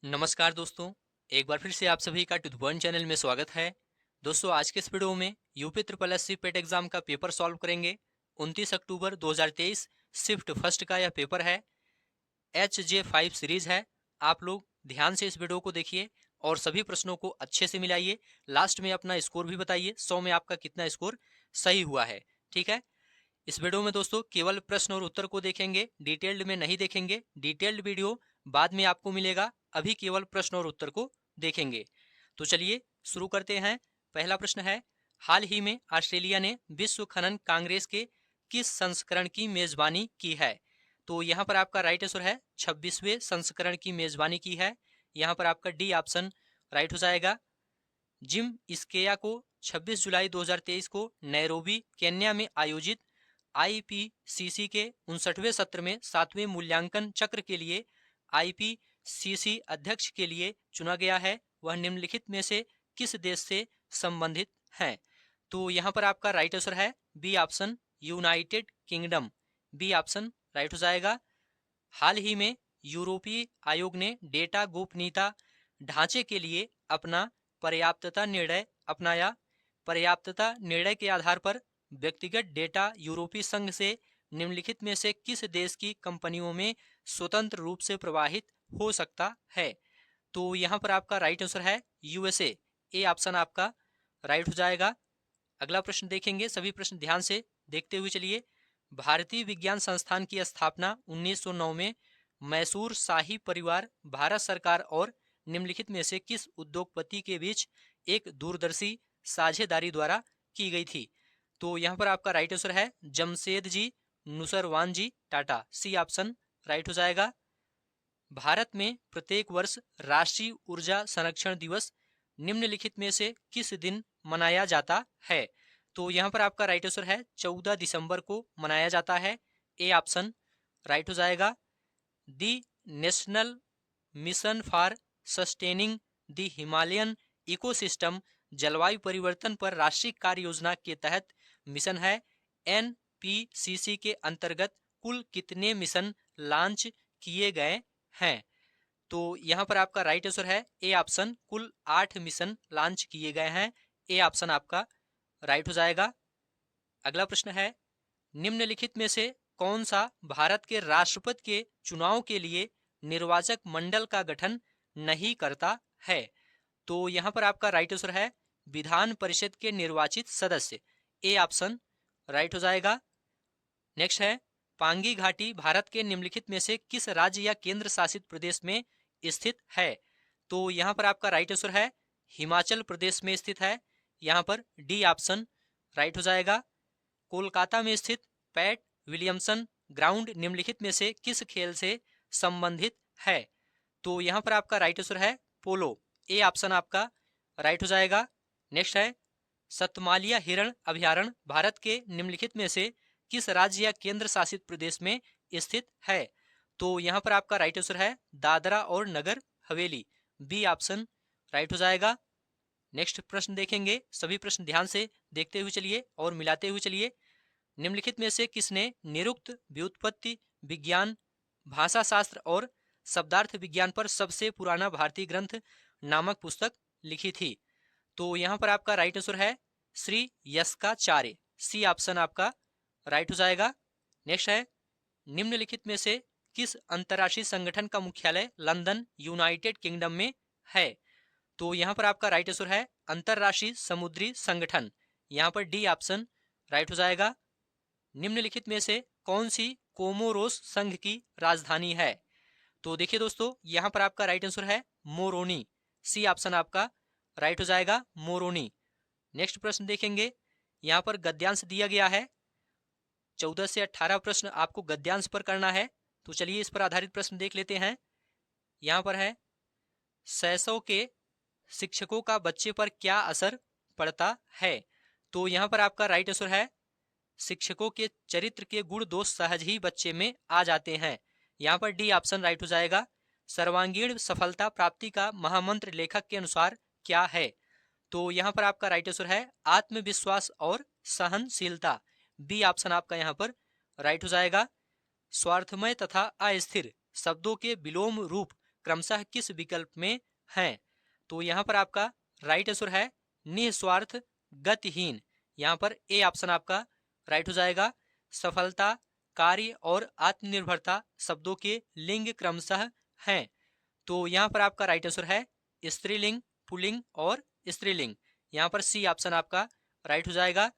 नमस्कार दोस्तों। एक बार फिर से आप सभी का टू द पॉइंट चैनल में स्वागत है। दोस्तों, आज के इस वीडियो में UP triple S C PET exam का पेपर सॉल्व करेंगे। 29 अक्टूबर 2023 शिफ्ट फर्स्ट का यह पेपर है। HJ5 सीरीज है। आप लोग ध्यान से इस वीडियो को देखिए और सभी प्रश्नों को अच्छे से मिलाइए। लास्ट में अपना स्कोर भी बताइए, 100 में आपका कितना स्कोर सही हुआ है। ठीक है। इस वीडियो में दोस्तों केवल प्रश्न और उत्तर को देखेंगे, डिटेल्ड में नहीं देखेंगे। डिटेल्ड वीडियो बाद में आपको मिलेगा, अभी केवल प्रश्न और उत्तर को देखेंगे। तो चलिए शुरू करते हैं। पहला प्रश्न है, हाल ही में ऑस्ट्रेलिया ने विश्व खनन कांग्रेस के किस संस्करण की मेजबानी की है? तो यहाँ पर आपका राइट आंसर है 26वें संस्करण की मेजबानी की है। यहाँ पर आपका डी ऑप्शन राइट हो जाएगा। जिम स्केया को 26 जुलाई 2023 को नैरोबी केन्या में आयोजित आईपीसीसी के 59वें सत्र में 7वें मूल्यांकन चक्र के लिए आईपीसीसी अध्यक्ष के लिए चुना गया है। वह निम्नलिखित में से किस देश से संबंधित है? तो यहाँ पर आपका राइट आंसर है B option United Kingdom. B option right हो जाएगा। हाल ही में यूरोपीय आयोग ने डेटा गोपनीयता ढांचे के लिए अपना पर्याप्तता निर्णय अपनाया। पर्याप्तता निर्णय के आधार पर व्यक्तिगत डेटा यूरोपीय संघ से निम्नलिखित में से किस देश की कंपनियों में स्वतंत्र रूप से प्रवाहित हो सकता है? तो यहाँ पर आपका राइट आंसर है यूएसए। ए ऑप्शन आपका राइट हो जाएगा। अगला प्रश्न देखेंगे, सभी प्रश्न ध्यान से देखते हुए चलिए। भारतीय विज्ञान संस्थान की स्थापना 1909 में मैसूर शाही परिवार, भारत सरकार और निम्नलिखित में से किस उद्योगपति के बीच एक दूरदर्शी साझेदारी द्वारा की गई थी? तो यहाँ पर आपका राइट आंसर है जमशेद जी नुसरवान जी टाटा। सी ऑप्शन राइट हो जाएगा। भारत में प्रत्येक वर्ष राष्ट्रीय ऊर्जा संरक्षण दिवस निम्नलिखित में से किस दिन मनाया जाता है? तो यहाँ पर आपका राइट आंसर है 14 दिसंबर को मनाया जाता है। ए ऑप्शन राइट हो जाएगा। The national mission for sustaining the Himalayan ecosystem जलवायु परिवर्तन पर राष्ट्रीय कार्य योजना के तहत मिशन है। एनपीसीसी के अंतर्गत कुल कितने मिशन लॉन्च किए गए हैं? तो यहाँ पर आपका राइट आंसर है ए ऑप्शन कुल 8 मिशन लॉन्च किए गए हैं। ए ऑप्शन आपका राइट हो जाएगा। अगला प्रश्न है, निम्नलिखित में से कौन सा भारत के राष्ट्रपति के चुनाव के लिए निर्वाचक मंडल का गठन नहीं करता है? तो यहाँ पर आपका राइट आंसर है विधान परिषद के निर्वाचित सदस्य। ए ऑप्शन राइट हो जाएगा। नेक्स्ट है, पांगी घाटी भारत के निम्नलिखित में से किस राज्य या केंद्र शासित प्रदेश में स्थित है? तो यहाँ पर आपका राइट आंसर है हिमाचल प्रदेश में स्थित है। यहाँ पर डी ऑप्शन राइट हो जाएगा। कोलकाता में स्थित पैट विलियमसन ग्राउंड निम्नलिखित में से किस खेल से संबंधित है? तो यहाँ पर आपका राइट आंसर है पोलो। ए ऑप्शन आपका राइट हो जाएगा। नेक्स्ट है, सतमालिया हिरण अभ्यारण्य भारत के निम्नलिखित में से किस राज्य या केंद्र शासित प्रदेश में स्थित है? तो यहाँ पर आपका राइट आंसर है दादरा और Nagar Haveli. B option right हो जाएगा। नेक्स्ट प्रश्न देखेंगे, सभी प्रश्न ध्यान से देखते हुए चलिए और मिलाते हुए चलिए। निम्नलिखित में से किसने निरुक्त व्युत्पत्ति विज्ञान, भाषा शास्त्र और शब्दार्थ विज्ञान पर सबसे पुराना भारतीय ग्रंथ नामक पुस्तक लिखी थी? तो यहाँ पर आपका राइट आंसर है श्री यस्काचार्य। सी ऑप्शन आपका राइट हो जाएगा। नेक्स्ट है, निम्नलिखित में से किस अंतर्राष्ट्रीय संगठन का मुख्यालय लंदन यूनाइटेड किंगडम में है? तो यहाँ पर आपका राइट आंसर है अंतर्राष्ट्रीय समुद्री संगठन। यहाँ पर डी ऑप्शन राइट हो जाएगा। निम्नलिखित में से कौन सी कोमोरोस संघ की राजधानी है? तो देखिए दोस्तों, यहाँ पर आपका राइट आंसर है मोरोनी। सी ऑप्शन आपका राइट हो जाएगा, मोरोनी। नेक्स्ट प्रश्न देखेंगे, यहाँ पर गद्यांश दिया गया है। 14 से 18 प्रश्न आपको गद्यांश पर करना है। तो चलिए इस पर आधारित प्रश्न देख लेते हैं। यहाँ पर है, शैशव के शिक्षकों का बच्चे पर क्या असर पड़ता है? तो यहाँ पर आपका राइट आंसर है शिक्षकों के चरित्र के गुण दोष सहज ही बच्चे में आ जाते हैं। यहाँ पर डी ऑप्शन राइट हो जाएगा। सर्वांगीण सफलता प्राप्ति का महामंत्र लेखक के अनुसार क्या है? तो यहाँ पर आपका राइट आंसर है आत्मविश्वास और सहनशीलता। बी ऑप्शन आपका यहाँ पर राइट हो जाएगा। स्वार्थमय तथा अस्थिर शब्दों के विलोम रूप क्रमशः किस विकल्प में हैं? तो यहाँ पर आपका राइट आंसर है निस्वार्थ गतिहीन। यहाँ पर ए ऑप्शन आपका राइट हो जाएगा। सफलता, कार्य और आत्मनिर्भरता शब्दों के लिंग क्रमशः हैं। तो यहाँ पर आपका राइट आंसर है स्त्रीलिंग, पुल्लिंग और स्त्रीलिंग। यहाँ पर सी ऑप्शन आपका राइट हो जाएगा।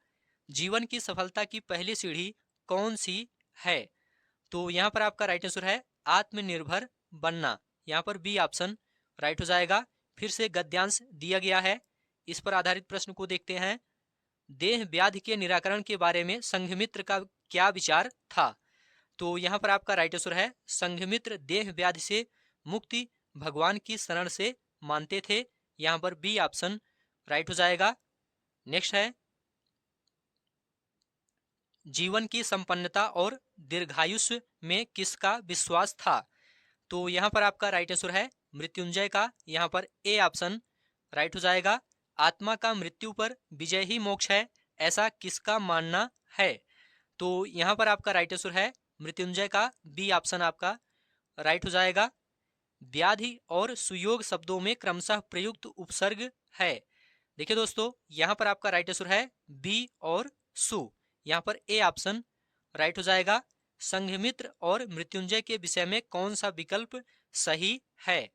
जीवन की सफलता की पहली सीढ़ी कौन सी है? तो यहाँ पर आपका राइट आंसर है आत्मनिर्भर बनना। यहाँ पर बी ऑप्शन राइट हो जाएगा। फिर से गद्यांश दिया गया है, इस पर आधारित प्रश्न को देखते हैं। देह व्याधि के निराकरण के बारे में संघमित्र का क्या विचार था? तो यहाँ पर आपका राइट आंसर है संघमित्र देह व्याधि से मुक्ति भगवान की शरण से मानते थे। यहाँ पर बी ऑप्शन राइट हो जाएगा। नेक्स्ट है जीवन की संपन्नता और दीर्घायुष्य में किसका विश्वास था? तो यहाँ पर आपका राइट आंसर है मृत्युंजय का। यहाँ पर ए ऑप्शन राइट हो जाएगा। आत्मा का मृत्यु पर विजय ही मोक्ष है, ऐसा किसका मानना है? तो यहाँ पर आपका राइट आंसर है मृत्युंजय का। बी ऑप्शन आपका राइट हो जाएगा। व्याधि और सुयोग शब्दों में क्रमशः प्रयुक्त उपसर्ग है। देखिए दोस्तों, यहाँ पर आपका राइट आंसर है बी और सु। यहाँ पर ए ऑप्शन राइट हो जाएगा। संघमित्र और मृत्युंजय के विषय में कौन सा विकल्प सही है?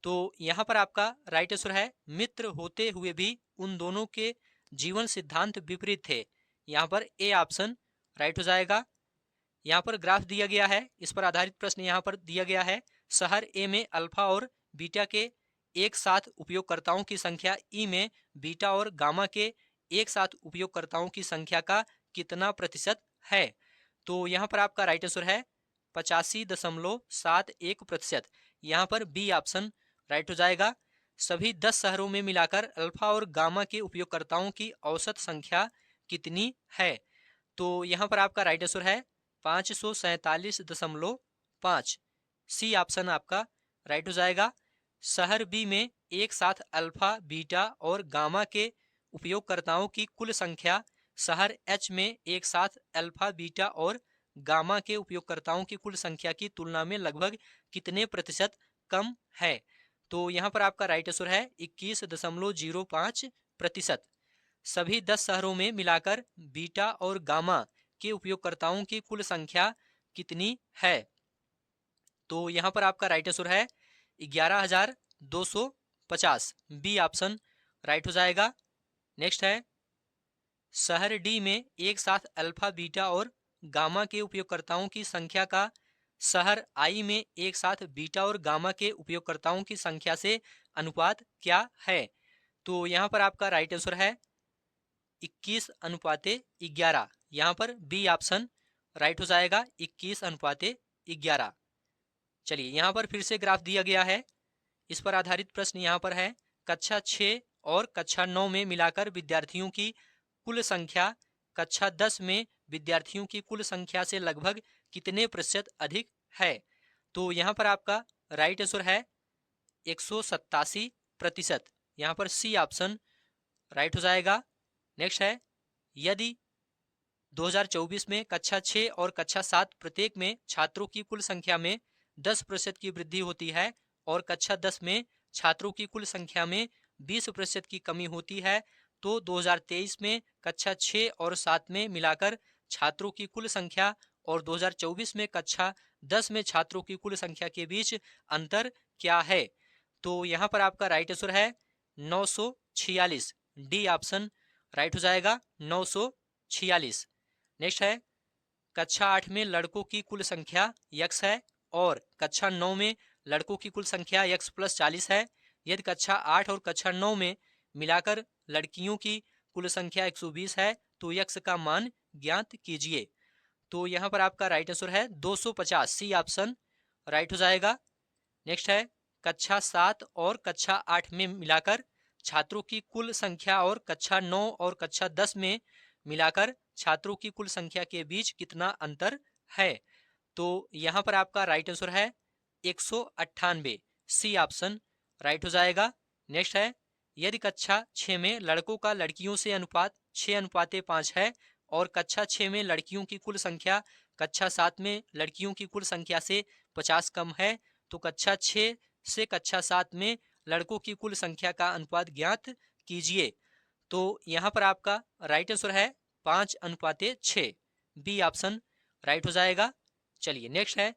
तो यहाँ पर आपका राइट आंसर है मित्र होते हुए भी उन दोनों के जीवन सिद्धांत विपरीत थे। यहाँ पर ए ऑप्शन राइट हो जाएगा। यहाँ पर ग्राफ दिया गया है, इस पर आधारित प्रश्न यहाँ पर दिया गया है। शहर ए में अल्फा और बीटा के एक साथ उपयोगकर्ताओं की संख्या ई में बीटा और गामा के एक साथ उपयोगकर्ताओं की संख्या का कितना प्रतिशत है? तो यहाँ पर आपका राइट आंसर है 85.71%। यहाँ पर बी ऑप्शन राइट हो जाएगा। सभी 10 शहरों में मिलाकर अल्फा और गामा के उपयोगकर्ताओं की औसत संख्या कितनी है? तो यहाँ पर आपका राइट आंसर है 547.5। सी ऑप्शन आपका राइट हो जाएगा। शहर बी में एक साथ अल्फा, बीटा और गामा के उपयोगकर्ताओं की कुल संख्या शहर एच में एक साथ अल्फा, बीटा और गामा के उपयोगकर्ताओं की कुल संख्या की तुलना में लगभग कितने प्रतिशत कम है? तो यहाँ पर आपका राइट आंसर है 21.05%। सभी 10 शहरों में मिलाकर बीटा और गामा के उपयोगकर्ताओं की कुल संख्या कितनी है? तो यहाँ पर आपका राइट आंसर है 11,250। बी ऑप्शन राइट हो जाएगा। नेक्स्ट है शहर डी में एक साथ अल्फा, बीटा और गामा के उपयोगकर्ताओं की संख्या का शहर आई में एक साथ बीटा और गामा के उपयोगकर्ताओं की संख्या से अनुपात क्या है? तो यहाँ पर आपका राइट आंसर है 21:11। यहाँ पर बी ऑप्शन राइट हो जाएगा 21:11। चलिए, यहाँ पर फिर से ग्राफ दिया गया है, इस पर आधारित प्रश्न यहाँ पर है। कक्षा 6 और कक्षा 9 में मिलाकर विद्यार्थियों की कुल संख्या कक्षा 10 में विद्यार्थियों की कुल संख्या से लगभग कितने प्रतिशत अधिक है? तो यहाँ पर आपका राइट आंसर है 187%। यहाँ पर सी ऑप्शन राइट हो जाएगा। नेक्स्ट है यदि 2024 में कक्षा 6 और कक्षा 7 प्रत्येक में छात्रों की कुल संख्या में 10% की वृद्धि होती है और कक्षा 10 में छात्रों की कुल संख्या में 20% की कमी होती है, तो 2023 में कक्षा 6 और 7 में मिलाकर छात्रों की कुल संख्या और 2024 में कक्षा 10 में छात्रों की कुल संख्या के बीच अंतर क्या है? तो यहाँ पर आपका राइट आंसर है 946। डी ऑप्शन राइट हो जाएगा 946। नेक्स्ट है कक्षा 8 में लड़कों की कुल संख्या x है और कक्षा 9 में लड़कों की कुल संख्या x+40 है। यदि कक्षा 8 और कक्षा 9 में मिलाकर लड़कियों की कुल संख्या 120 है तो x का मान ज्ञात कीजिए। तो यहाँ पर आपका राइट आंसर है 250। सी ऑप्शन राइट हो जाएगा। नेक्स्ट है कक्षा 7 और कक्षा 8 में मिलाकर छात्रों की कुल संख्या और कक्षा 9 और कक्षा 10 में मिलाकर छात्रों की कुल संख्या के बीच कितना अंतर है? तो यहाँ पर आपका राइट आंसर है 198। सी ऑप्शन राइट हो जाएगा। नेक्स्ट है यदि कक्षा 6 में लड़कों का लड़कियों से अनुपात 6:5 है और कक्षा 6 में लड़कियों की कुल संख्या कक्षा 7 में लड़कियों की कुल संख्या से 50 कम है, तो कक्षा 6 से कक्षा 7 में लड़कों की कुल संख्या का अनुपात ज्ञात कीजिए। तो यहाँ पर आपका राइट आंसर है 5:6। बी ऑप्शन राइट हो जाएगा। चलिए नेक्स्ट है,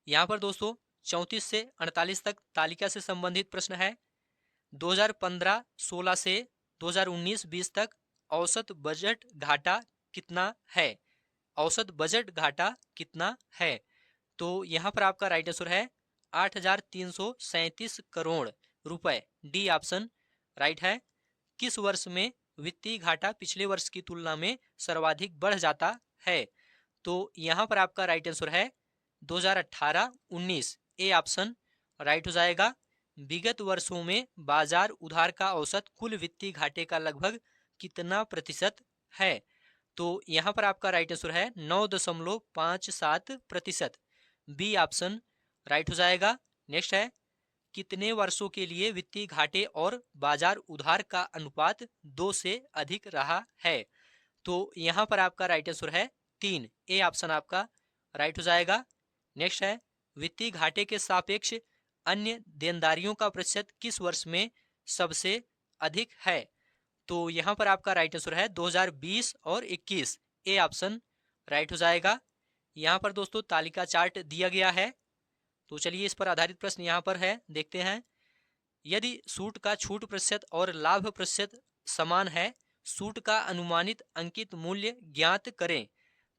यहाँ पर दोस्तों 34 से 48 तक तालिका से संबंधित प्रश्न है। 2015-16 से 2019-20 तक औसत बजट घाटा कितना है? औसत बजट घाटा कितना है? तो यहाँ पर आपका राइट आंसर है 8,337 करोड़ रुपए। डी ऑप्शन राइट है। किस वर्ष में वित्तीय घाटा पिछले वर्ष की तुलना में सर्वाधिक बढ़ जाता है? तो यहाँ पर आपका राइट आंसर है 2018-19। ए ऑप्शन राइट हो जाएगा। विगत वर्षों में बाजार उधार का औसत कुल वित्तीय घाटे का लगभग कितना प्रतिशत है? तो यहाँ पर आपका राइट आंसर है 9.57%। बी ऑप्शन राइट हो जाएगा। नेक्स्ट है, कितने वर्षों के लिए वित्तीय घाटे और बाजार उधार का अनुपात 2 से अधिक रहा है? तो यहाँ पर आपका राइट आंसर है 3। ए ऑप्शन आपका राइट हो जाएगा। नेक्स्ट है, वित्तीय घाटे के सापेक्ष अन्य देनदारियों का प्रतिशत किस वर्ष में सबसे अधिक है? तो यहाँ पर आपका राइट आंसर है 2020 और 21। ए ऑप्शन राइट हो जाएगा। यहाँ पर दोस्तों तालिका चार्ट दिया गया है, तो चलिए इस पर आधारित प्रश्न यहाँ पर है, देखते हैं। यदि सूट का छूट प्रतिशत और लाभ प्रतिशत समान है, सूट का अनुमानित अंकित मूल्य ज्ञात करें।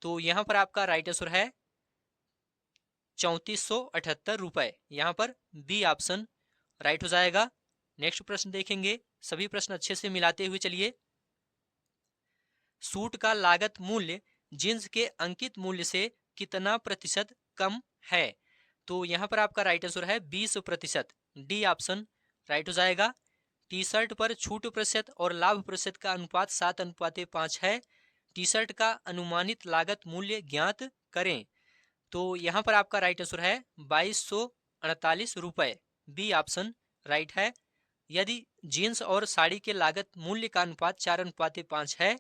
तो यहाँ पर आपका राइट आंसर है 3478 रुपए। यहाँ पर बी ऑप्शन राइट हो जाएगा। नेक्स्ट प्रश्न देखेंगे, सभी प्रश्न अच्छे से मिलाते हुए चलिए। सूट का लागत मूल्य जींस के अंकित मूल्य से कितना प्रतिशत कम है? तो यहाँ पर आपका राइट आंसर है 20%। डी ऑप्शन राइट हो जाएगा। टी शर्ट पर छूट प्रतिशत और लाभ प्रतिशत का अनुपात 7:5 है। टी शर्ट का अनुमानित लागत मूल्य ज्ञात करें। तो यहाँ पर आपका राइट आंसर है 2248 रुपए। बी ऑप्शन राइट है। यदि जीन्स और साड़ी के लागत मूल्य का अनुपात 4:5 है,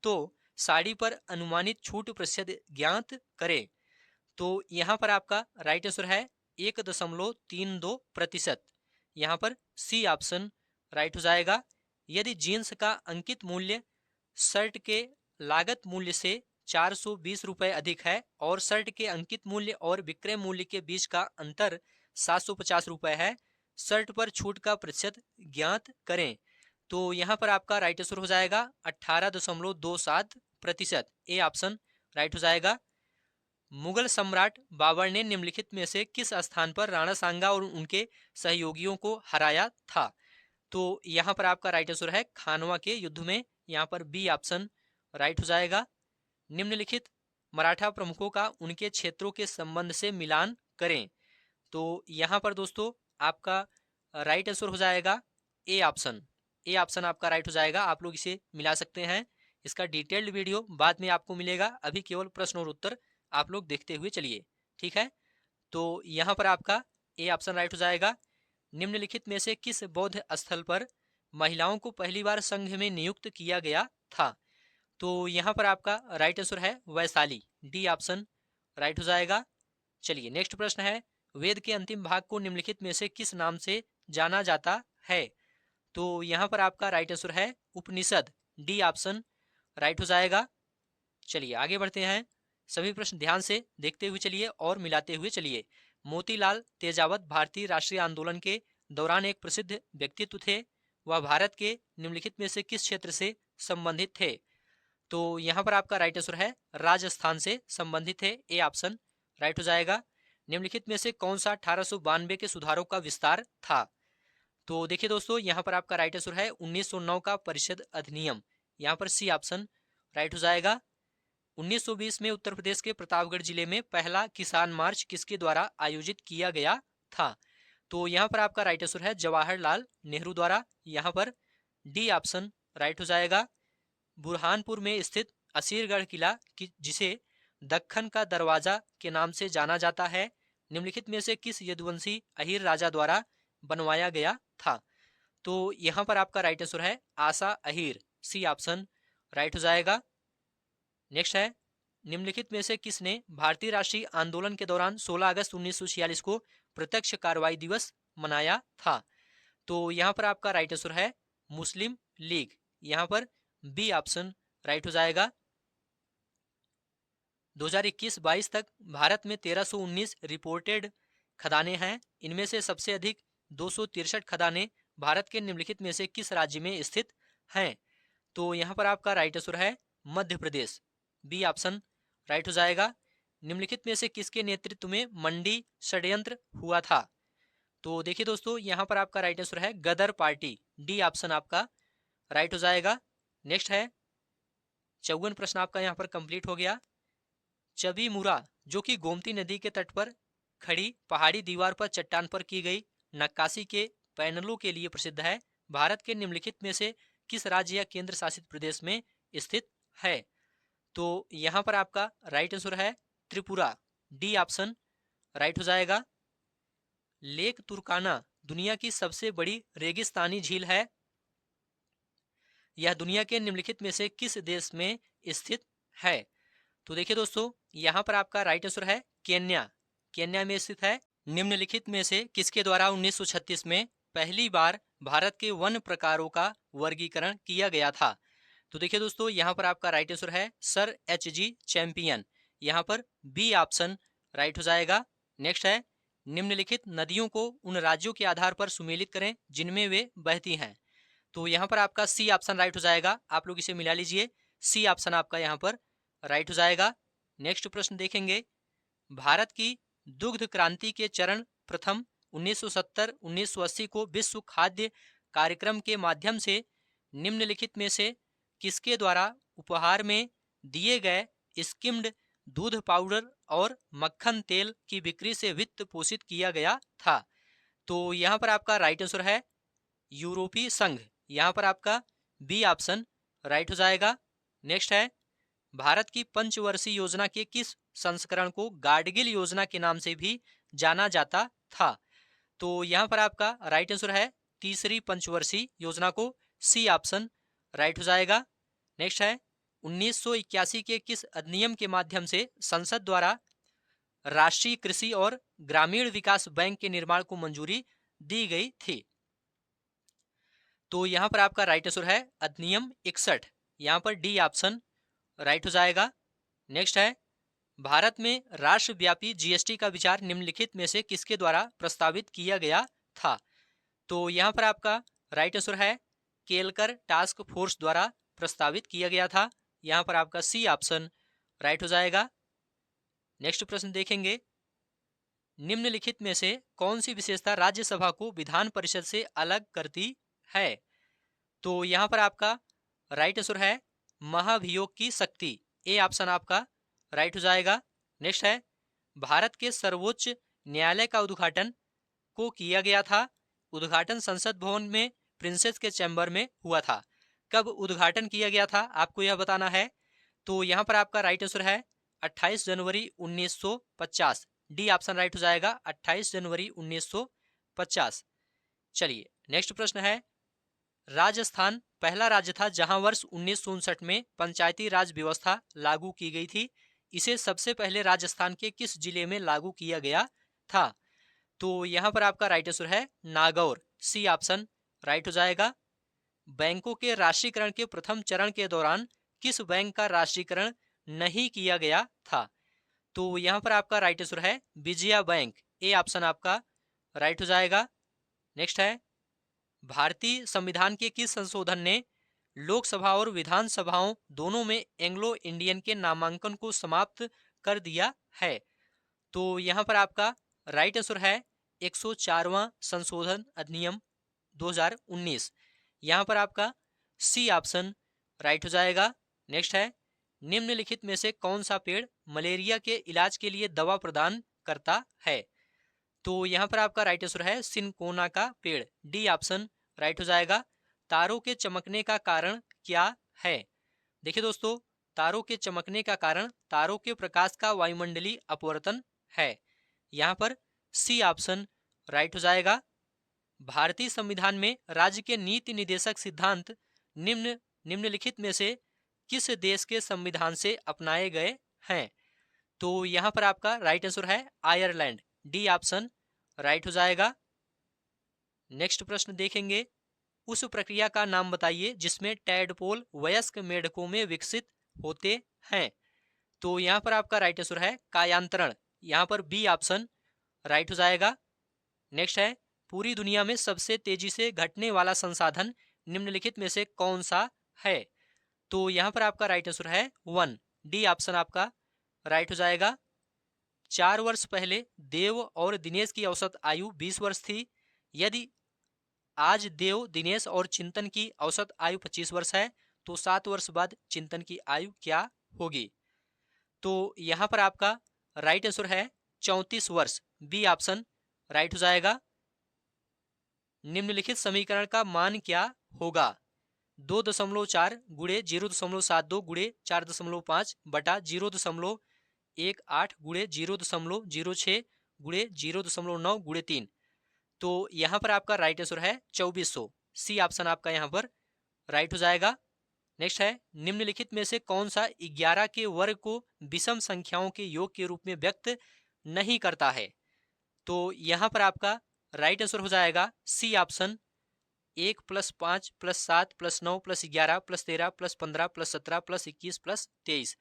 तो साड़ी पर अनुमानित छूट प्रतिशत ज्ञात करें। तो यहाँ पर आपका राइट आंसर है 1.32%। यहाँ पर सी ऑप्शन राइट हो जाएगा। यदि जीन्स का अंकित मूल्य शर्ट के लागत मूल्य से 420 रुपए अधिक है और शर्ट के अंकित मूल्य और विक्रय मूल्य के बीच का अंतर 750 रुपए है, शर्ट पर छूट का प्रतिशत ज्ञात करें। तो यहाँ पर आपका राइट आंसर हो जाएगा 18.27%। ए ऑप्शन राइट हो जाएगा। मुगल सम्राट बाबर ने निम्नलिखित में से किस स्थान पर राणा सांगा और उनके सहयोगियों को हराया था? तो यहाँ पर आपका राइट आंसर है खानवा के युद्ध में। यहाँ पर बी ऑप्शन राइट हो जाएगा। निम्नलिखित मराठा प्रमुखों का उनके क्षेत्रों के संबंध से मिलान करें। तो यहाँ पर दोस्तों आपका राइट आंसर हो जाएगा ए ऑप्शन। ए ऑप्शन आपका राइट हो जाएगा। आप लोग इसे मिला सकते हैं। इसका डिटेल्ड वीडियो बाद में आपको मिलेगा, अभी केवल प्रश्न और उत्तर आप लोग देखते हुए चलिए, ठीक है। तो यहाँ पर आपका ए ऑप्शन राइट हो जाएगा। निम्नलिखित में से किस बौद्ध स्थल पर महिलाओं को पहली बार संघ में नियुक्त किया गया था? तो यहाँ पर आपका राइट आंसर है वैशाली। डी ऑप्शन राइट हो जाएगा। चलिए नेक्स्ट प्रश्न है, वेद के अंतिम भाग को निम्नलिखित में से किस नाम से जाना जाता है? तो यहाँ पर आपका राइट आंसर है उपनिषद। डी ऑप्शन राइट हो जाएगा। चलिए आगे बढ़ते हैं, सभी प्रश्न ध्यान से देखते हुए चलिए और मिलाते हुए चलिए। मोतीलाल तेजावत भारतीय राष्ट्रीय आंदोलन के दौरान एक प्रसिद्ध व्यक्तित्व थे। वह भारत के निम्नलिखित में से किस क्षेत्र से संबंधित थे? तो यहाँ पर आपका राइट आंसर है राजस्थान से संबंधित है। ए ऑप्शन राइट हो जाएगा। निम्नलिखित में से कौन सा 1892 के सुधारों का विस्तार था? तो देखिए दोस्तों यहाँ पर आपका राइट आंसर है 1909 का परिषद अधिनियम। यहाँ पर सी ऑप्शन राइट हो जाएगा। 1920 में उत्तर प्रदेश के प्रतापगढ़ जिले में पहला किसान मार्च किसके द्वारा आयोजित किया गया था? तो यहाँ पर आपका राइट आंसर है जवाहरलाल नेहरू द्वारा। यहाँ पर डी ऑप्शन राइट हो जाएगा। बुरहानपुर में स्थित असीरगढ़ किला जिसे दक्खन का दरवाजा के नाम से जाना जाता है, निम्नलिखित में से किस यदुवंशी अहीर राजा द्वारा बनवाया गया था? तो यहाँ पर आपका राइट आंसर है आसा अहीर। सी ऑप्शन राइट हो जाएगा। नेक्स्ट है, निम्नलिखित में से किसने भारतीय राष्ट्रीय आंदोलन के दौरान 16 अगस्त 1946 को प्रत्यक्ष कार्रवाई दिवस मनाया था? तो यहाँ पर आपका राइट आंसर है मुस्लिम लीग। यहाँ पर बी ऑप्शन राइट हो जाएगा। 2021-22 तक भारत में 1319 रिपोर्टेड खदानें हैं। इनमें से सबसे अधिक 263 खदानें भारत के निम्नलिखित में से किस राज्य में स्थित हैं? तो यहाँ पर आपका राइट आंसर है Madhya Pradesh. B option right हो जाएगा। निम्नलिखित में से किसके नेतृत्व में मंडी षड्यंत्र हुआ था? तो देखिए दोस्तों, यहाँ पर आपका राइट आंसर है गदर पार्टी। डी ऑप्शन आपका राइट हो जाएगा। नेक्स्ट है 54 प्रश्न आपका यहाँ पर कंप्लीट हो गया। चबी मुरा, जो कि गोमती नदी के तट पर खड़ी पहाड़ी दीवार पर चट्टान पर की गई नक्काशी के पैनलों के लिए प्रसिद्ध है, भारत के निम्नलिखित में से किस राज्य या केंद्र शासित प्रदेश में स्थित है? तो यहाँ पर आपका राइट आंसर है त्रिपुरा। डी ऑप्शन राइट हो जाएगा। लेक तुर्काना दुनिया की सबसे बड़ी रेगिस्तानी झील है। यह दुनिया के निम्नलिखित में से किस देश में स्थित है? तो देखिए दोस्तों, यहाँ पर आपका राइट आंसर है केन्या। केन्या में स्थित है। निम्नलिखित में से किसके द्वारा 1936 में पहली बार भारत के वन प्रकारों का वर्गीकरण किया गया था? तो देखिए दोस्तों, यहाँ पर आपका राइट आंसर है सर एच.जी. चैंपियन। यहाँ पर बी ऑप्शन राइट हो जाएगा। नेक्स्ट है निम्नलिखित नदियों को उन राज्यों के आधार पर सुमेलित करें जिनमें वे बहती हैं। तो यहाँ पर आपका सी ऑप्शन राइट हो जाएगा। आप लोग इसे मिला लीजिए। सी ऑप्शन आपका यहाँ पर राइट हो जाएगा। नेक्स्ट प्रश्न देखेंगे। भारत की दुग्ध क्रांति के चरण प्रथम 1970-1980 को विश्व खाद्य कार्यक्रम के माध्यम से निम्नलिखित में से किसके द्वारा उपहार में दिए गए स्किम्ड दूध पाउडर और मक्खन तेल की बिक्री से वित्त पोषित किया गया था? तो यहाँ पर आपका राइट आंसर है यूरोपीय संघ। यहाँ पर आपका बी ऑप्शन राइट हो जाएगा। नेक्स्ट है भारत की पंचवर्षीय योजना के किस संस्करण को गाडगिल योजना के नाम से भी जाना जाता था? तो यहाँ पर आपका राइट आंसर है तीसरी पंचवर्षीय योजना को। सी ऑप्शन राइट हो जाएगा। नेक्स्ट है 1981 के किस अधिनियम के माध्यम से संसद द्वारा राष्ट्रीय कृषि और ग्रामीण विकास बैंक के निर्माण को मंजूरी दी गई थी? तो यहाँ पर आपका राइट आंसर है अधिनियम 61। यहाँ पर डी ऑप्शन राइट हो जाएगा। नेक्स्ट है भारत में राष्ट्रव्यापी जीएसटी का विचार निम्नलिखित में से किसके द्वारा प्रस्तावित किया गया था? तो यहाँ पर आपका राइट आंसर है केलकर टास्क फोर्स द्वारा प्रस्तावित किया गया था। यहाँ पर आपका सी ऑप्शन राइट हो जाएगा। नेक्स्ट प्रश्न देखेंगे। निम्नलिखित में से कौन सी विशेषता राज्यसभा को विधान परिषद से अलग करती है? तो यहाँ पर आपका राइट आंसर है महाभियोग की शक्ति। ए ऑप्शन आपका राइट हो जाएगा। नेक्स्ट है भारत के सर्वोच्च न्यायालय का उद्घाटन को किया गया था। उद्घाटन संसद भवन में प्रिंसेस के चैम्बर में हुआ था। कब उद्घाटन किया गया था आपको यह बताना है। तो यहाँ पर आपका राइट आंसर है 28 जनवरी 1950। डी ऑप्शन राइट हो जाएगा 28 जनवरी 1950। चलिए नेक्स्ट प्रश्न है राजस्थान पहला राज्य था जहां वर्ष 1959 में पंचायती राज व्यवस्था लागू की गई थी। इसे सबसे पहले राजस्थान के किस जिले में लागू किया गया था? तो यहाँ पर आपका राइट आंसर है नागौर। सी ऑप्शन राइट हो जाएगा। बैंकों के राष्ट्रीयकरण के प्रथम चरण के दौरान किस बैंक का राष्ट्रीयकरण नहीं किया गया था? तो यहाँ पर आपका राइट आंसर है विजया बैंक। ए ऑप्शन आपका राइट हो जाएगा। नेक्स्ट है भारतीय संविधान के किस संशोधन ने लोकसभा और विधानसभाओं दोनों में एंग्लो इंडियन के नामांकन को समाप्त कर दिया है? तो यहाँ पर आपका राइट आंसर है 104वां संशोधन अधिनियम 2019। यहाँ पर आपका सी ऑप्शन राइट हो जाएगा। नेक्स्ट है निम्नलिखित में से कौन सा पेड़ मलेरिया के इलाज के लिए दवा प्रदान करता है? तो यहाँ पर आपका राइट आंसर है सिनकोना का पेड़। डी ऑप्शन राइट हो जाएगा। तारों के चमकने का कारण क्या है? देखिए दोस्तों, तारों के चमकने का कारण तारों के प्रकाश का वायुमंडलीय अपवर्तन है। यहाँ पर सी ऑप्शन राइट हो जाएगा। भारतीय संविधान में राज्य के नीति निदेशक सिद्धांत निम्नलिखित में से किस देश के संविधान से अपनाए गए हैं? तो यहाँ पर आपका राइट आंसर है आयरलैंड। डी ऑप्शन राइट हो जाएगा। नेक्स्ट प्रश्न देखेंगे, उस प्रक्रिया का नाम बताइए जिसमें टैडपोल वयस्क मेढकों में विकसित होते हैं। तो यहाँ पर आपका राइट आंसर है कायांतरण, यहाँ पर बी ऑप्शन राइट हो जाएगा। नेक्स्ट है, पूरी दुनिया में सबसे तेजी से घटने वाला संसाधन निम्नलिखित में से कौन सा है। तो यहाँ पर आपका राइट आंसर है 1, डी ऑप्शन आपका राइट हो जाएगा। 4 वर्ष पहले देव और दिनेश की औसत आयु 20 वर्ष थी। यदि आज देव, दिनेश और चिंतन की औसत आयु 25 वर्ष है, तो 7 वर्ष बाद चिंतन की आयु क्या होगी। तो यहाँ पर आपका राइट आंसर है 34 वर्ष, बी ऑप्शन राइट हो जाएगा। निम्नलिखित समीकरण का मान क्या होगा। 2.4 गुणे 0.72 गुणे 4.5 बटा 0.18 गुणे 0.06 गुणे 0.9 गुणे 3। तो यहाँ पर आपका राइट आंसर है 2400, सी ऑप्शन आपका यहाँ पर राइट हो जाएगा। नेक्स्ट है, निम्नलिखित में से कौन सा 11 के वर्ग को विषम संख्याओं के योग के रूप में व्यक्त नहीं करता है। तो यहाँ पर आपका राइट आंसर हो जाएगा सी ऑप्शन 1 + 5 + 7 + 9 + 11 + 13 + 15 + 17 + 21 + 23।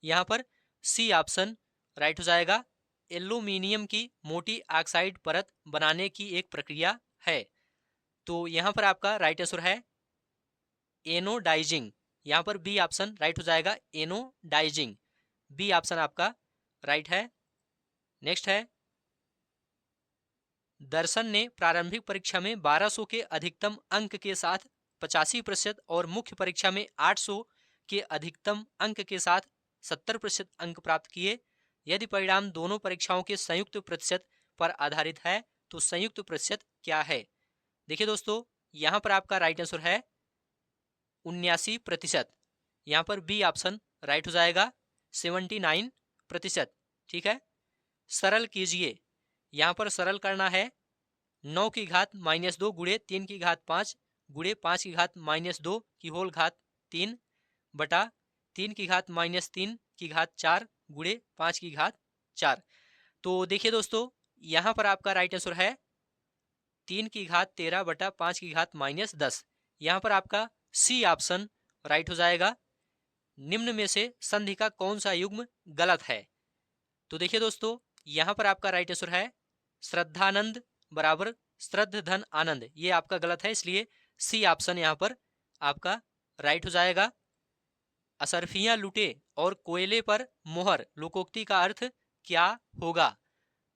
यहाँ पर सी ऑप्शन राइट हो जाएगा। एल्यूमिनियम की मोटी ऑक्साइड परत बनाने की एक प्रक्रिया है। तो यहाँ पर आपका राइट आंसर है एनोडाइजिंग, यहाँ पर बी ऑप्शन राइट हो जाएगा, एनोडाइजिंग, बी ऑप्शन आपका राइट है। नेक्स्ट है, दर्शन ने प्रारंभिक परीक्षा में 1200 के अधिकतम अंक के साथ 85% और मुख्य परीक्षा में 800 के अधिकतम अंक के साथ 70% अंक प्राप्त किए। यदि परिणाम दोनों परीक्षाओं के संयुक्त प्रतिशत पर आधारित है तो संयुक्त प्रतिशत क्या है। देखिए दोस्तों, यहाँ पर आपका राइट आंसर है 79%, यहाँ पर बी ऑप्शन राइट हो जाएगा, 79%। ठीक है, सरल कीजिए, यहाँ पर सरल करना है। 9 की घात -2 गुणे 3 की घात 5 गुणे 5 की घात -2 की होल घात 3 बटा 3 की घात -3 की घात 4 गुणे 5 की घात 4। तो देखिए दोस्तों, यहाँ पर आपका राइट आंसर है 3 की घात 13 बटा 5 की घात -10। यहाँ पर आपका सी ऑप्शन राइट हो जाएगा। निम्न में से संधि का कौन सा युग्म गलत है। तो देखिए दोस्तों, यहाँ पर आपका राइट आंसर है श्रद्धानंद बराबर श्रद्ध धन आनंद, ये आपका गलत है, इसलिए सी ऑप्शन यहाँ पर आपका राइट हो जाएगा। असरफियां लुटे और कोयले पर मोहर लोकोक्ति का अर्थ क्या होगा।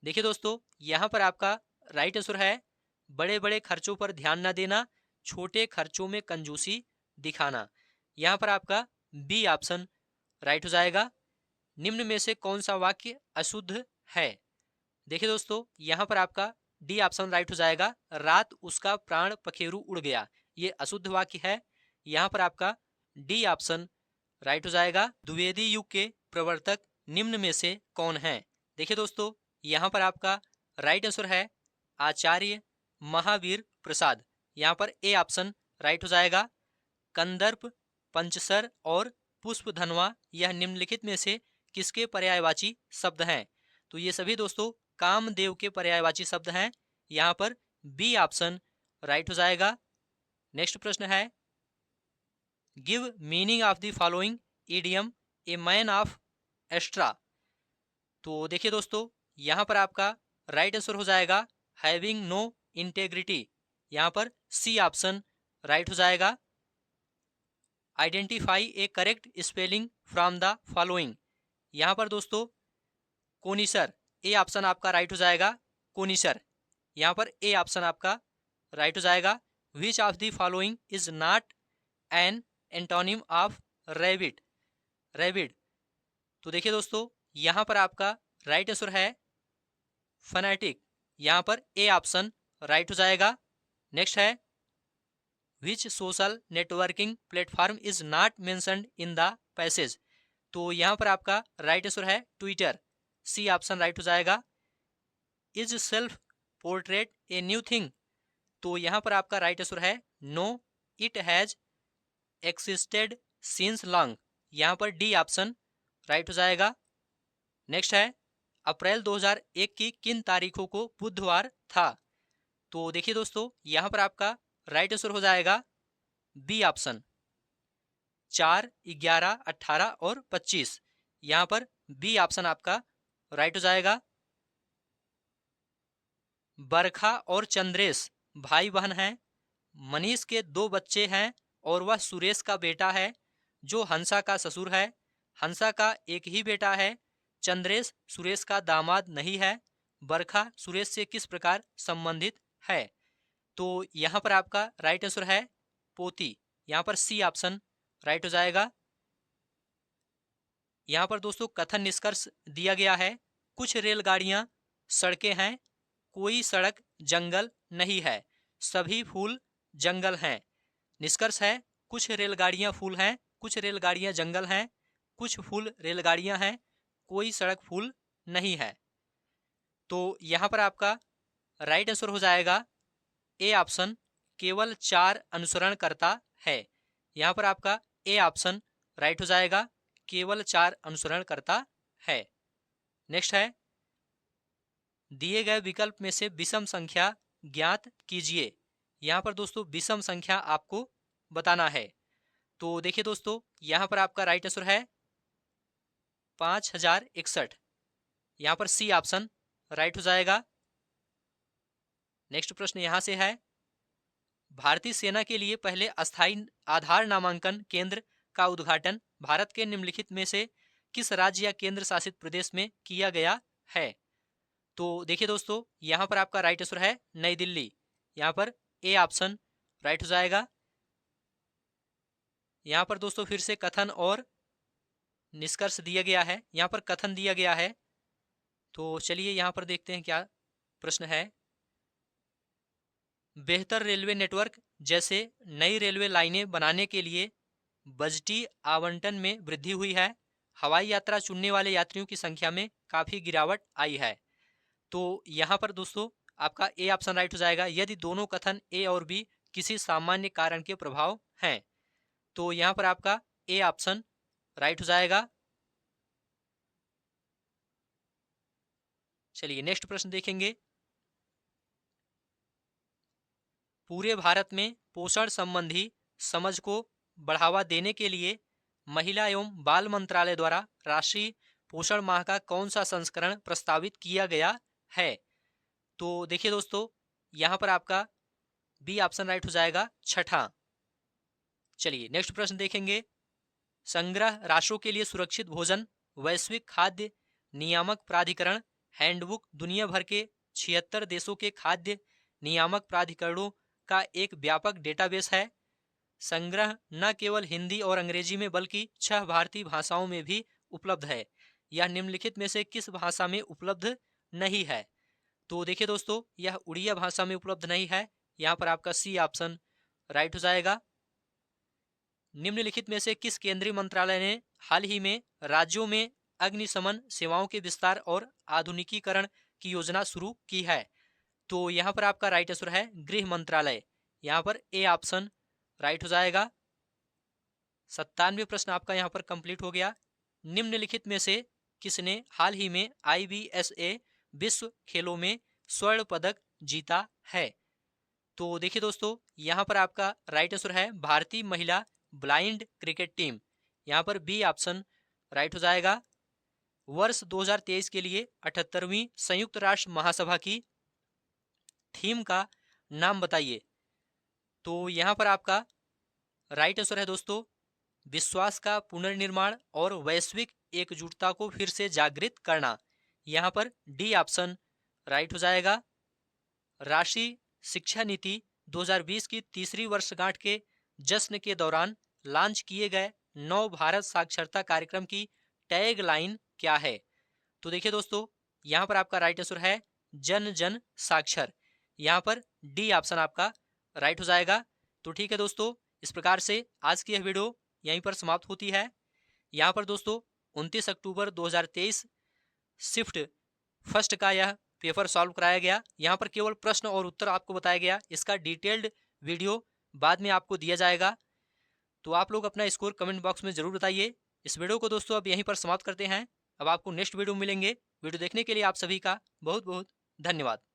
देखिए दोस्तों, यहाँ पर आपका राइट आंसर है बड़े बड़े खर्चों पर ध्यान न देना, छोटे खर्चों में कंजूसी दिखाना। यहाँ पर आपका बी ऑप्शन राइट हो जाएगा। निम्न में से कौन सा वाक्य अशुद्ध है। देखिए दोस्तों, यहाँ पर आपका डी ऑप्शन राइट हो जाएगा, रात उसका प्राण पखेरु उड़ गया, ये अशुद्ध वाक्य है। यहाँ पर आपका डी ऑप्शन राइट हो जाएगा। द्विवेदी युग के प्रवर्तक निम्न में से कौन है। देखिए दोस्तों, यहाँ पर आपका राइट आंसर है आचार्य महावीर प्रसाद, यहाँ पर ए ऑप्शन राइट हो जाएगा। कंदर्प, पंचसर और पुष्पधनवा यह निम्नलिखित में से किसके पर्यायवाची शब्द हैं। तो ये सभी दोस्तों कामदेव के पर्यायवाची शब्द हैं, यहाँ पर बी ऑप्शन राइट हो जाएगा। नेक्स्ट प्रश्न है, give meaning of the following idiom a man of straw. तो देखिए दोस्तों, यहाँ पर आपका राइट आंसर हो जाएगा हैविंग नो इंटेग्रिटी, यहाँ पर सी ऑप्शन राइट हो जाएगा। Identify A correct spelling from the following, यहाँ पर दोस्तों कोनिसर, ए ऑप्शन आपका राइट हो जाएगा, कोनिसर, यहाँ पर ए ऑप्शन आपका राइट हो जाएगा। Which of the following is not an antonym of rabbit, rabid. तो देखिए दोस्तों, यहाँ पर आपका राइट आंसर है फनेटिक, यहाँ पर ए ऑप्शन राइट हो जाएगा। नेक्स्ट है, which social networking platform is not mentioned in the passage. तो यहाँ पर आपका राइट आंसर है ट्विटर, सी ऑप्शन राइट हो जाएगा। Is self portrait a new thing, तो यहाँ पर आपका राइट आंसर है no, it has existed since long, यहाँ पर डी ऑप्शन राइट हो जाएगा। नेक्स्ट है, अप्रैल 2001 की किन तारीखों को बुधवार था? तो देखिए दोस्तों, यहाँ पर आपका राइट आंसर हो जाएगा बी ऑप्शन, 4, 11, 18 और 25। यहाँ पर बी ऑप्शन आपका राइट हो जाएगा। बरखा और चंद्रेश भाई बहन हैं। मनीष के 2 बच्चे हैं और वह सुरेश का बेटा है जो हंसा का ससुर है। हंसा का एक ही बेटा है। चंद्रेश सुरेश का दामाद नहीं है। बरखा सुरेश से किस प्रकार संबंधित है? तो यहाँ पर आपका राइट आंसर है पोती। यहाँ पर सी ऑप्शन राइट हो जाएगा। यहाँ पर दोस्तों कथन निष्कर्ष दिया गया है, कुछ रेलगाड़ियां सड़कें हैं, कोई सड़क जंगल नहीं है, सभी फूल जंगल हैं। निष्कर्ष है, कुछ रेलगाड़ियां फूल हैं, कुछ रेलगाड़ियां जंगल हैं, कुछ फूल रेलगाड़ियां हैं, कोई सड़क फूल नहीं है। तो यहाँ पर आपका राइट आंसर हो जाएगा ए ऑप्शन, केवल 4 अनुसरण करता है। यहाँ पर आपका ए ऑप्शन राइट हो जाएगा, केवल 4 अनुसरण करता है। नेक्स्ट है, दिए गए विकल्प में से विषम संख्या ज्ञात कीजिए। यहाँ पर दोस्तों विषम संख्या आपको बताना है। तो देखिए दोस्तों, यहाँ पर आपका राइट आंसर है 5061। यहाँ पर सी ऑप्शन राइट हो जाएगा। नेक्स्ट प्रश्न यहाँ से है, भारतीय सेना के लिए पहले अस्थायी आधार नामांकन केंद्र का उद्घाटन भारत के निम्नलिखित में से किस राज्य या केंद्र शासित प्रदेश में किया गया है? तो देखिए दोस्तों, यहाँ पर आपका राइट आंसर है नई दिल्ली। यहाँ पर ए ऑप्शन राइट हो जाएगा। यहाँ पर दोस्तों फिर से कथन और निष्कर्ष दिया गया है। यहाँ पर कथन दिया गया है, तो चलिए यहाँ पर देखते हैं क्या प्रश्न है। बेहतर रेलवे नेटवर्क जैसे नई रेलवे लाइनें बनाने के लिए बजटीय आवंटन में वृद्धि हुई है। हवाई यात्रा चुनने वाले यात्रियों की संख्या में काफ़ी गिरावट आई है। तो यहाँ पर दोस्तों आपका ए ऑप्शन राइट हो जाएगा, यदि दोनों कथन ए और बी किसी सामान्य कारण के प्रभाव हैं। तो यहाँ पर आपका ए ऑप्शन राइट हो जाएगा। चलिए नेक्स्ट प्रश्न देखेंगे। पूरे भारत में पोषण संबंधी समझ को बढ़ावा देने के लिए महिला एवं बाल मंत्रालय द्वारा राष्ट्रीय पोषण माह का कौन सा संस्करण प्रस्तावित किया गया है? तो देखिए दोस्तों, यहाँ पर आपका बी ऑप्शन राइट हो जाएगा, 6ठा। चलिए नेक्स्ट प्रश्न देखेंगे। संग्रह राष्ट्रों के लिए सुरक्षित भोजन वैश्विक खाद्य नियामक प्राधिकरण हैंडबुक दुनिया भर के 76 देशों के खाद्य नियामक प्राधिकरणों का एक व्यापक डेटाबेस है। संग्रह न केवल हिंदी और अंग्रेजी में बल्कि 6 भारतीय भाषाओं में भी उपलब्ध है। यह निम्नलिखित में से किस भाषा में उपलब्ध नहीं है? तो देखिए दोस्तों, यह उड़िया भाषा में उपलब्ध नहीं है। यहाँ पर आपका सी ऑप्शन राइट हो जाएगा। निम्नलिखित में से किस केंद्रीय मंत्रालय ने हाल ही में राज्यों में अग्निशमन सेवाओं के विस्तार और आधुनिकीकरण की योजना शुरू की है? तो यहाँ पर आपका राइट आंसर है गृह मंत्रालय। यहाँ पर ए ऑप्शन राइट हो जाएगा। 97 प्रश्न आपका यहाँ पर कंप्लीट हो गया। निम्नलिखित में से किसने हाल ही में IBSA विश्व खेलों में स्वर्ण पदक जीता है? तो देखिए दोस्तों, यहाँ पर आपका राइट आंसर है भारतीय महिला ब्लाइंड क्रिकेट टीम। यहाँ पर बी ऑप्शन राइट हो जाएगा। वर्ष 2023 के लिए 78वीं संयुक्त राष्ट्र महासभा की थीम का नाम बताइए। तो यहाँ पर आपका राइट आंसर है दोस्तों, विश्वास का पुनर्निर्माण और वैश्विक एकजुटता को फिर से जागृत करना। यहाँ पर डी ऑप्शन राइट हो जाएगा। राष्ट्रीय शिक्षा नीति 2020 की तीसरी वर्षगांठ के जश्न के दौरान लॉन्च किए गए नव भारत साक्षरता कार्यक्रम की टैग लाइन क्या है? तो देखिए दोस्तों, यहाँ पर आपका राइट आंसर है जन जन साक्षर। यहाँ पर डी ऑप्शन आपका राइट हो जाएगा। तो ठीक है दोस्तों, इस प्रकार से आज की यह वीडियो यहीं पर समाप्त होती है। यहाँ पर दोस्तों 29 अक्टूबर 2023 शिफ्ट फर्स्ट का यह पेपर सॉल्व कराया गया। यहाँ पर केवल प्रश्न और उत्तर आपको बताया गया। इसका डिटेल्ड वीडियो बाद में आपको दिया जाएगा। तो आप लोग अपना स्कोर कमेंट बॉक्स में ज़रूर बताइए। इस वीडियो को दोस्तों अब यहीं पर समाप्त करते हैं। अब आपको नेक्स्ट वीडियो मिलेंगे। वीडियो देखने के लिए आप सभी का बहुत बहुत धन्यवाद।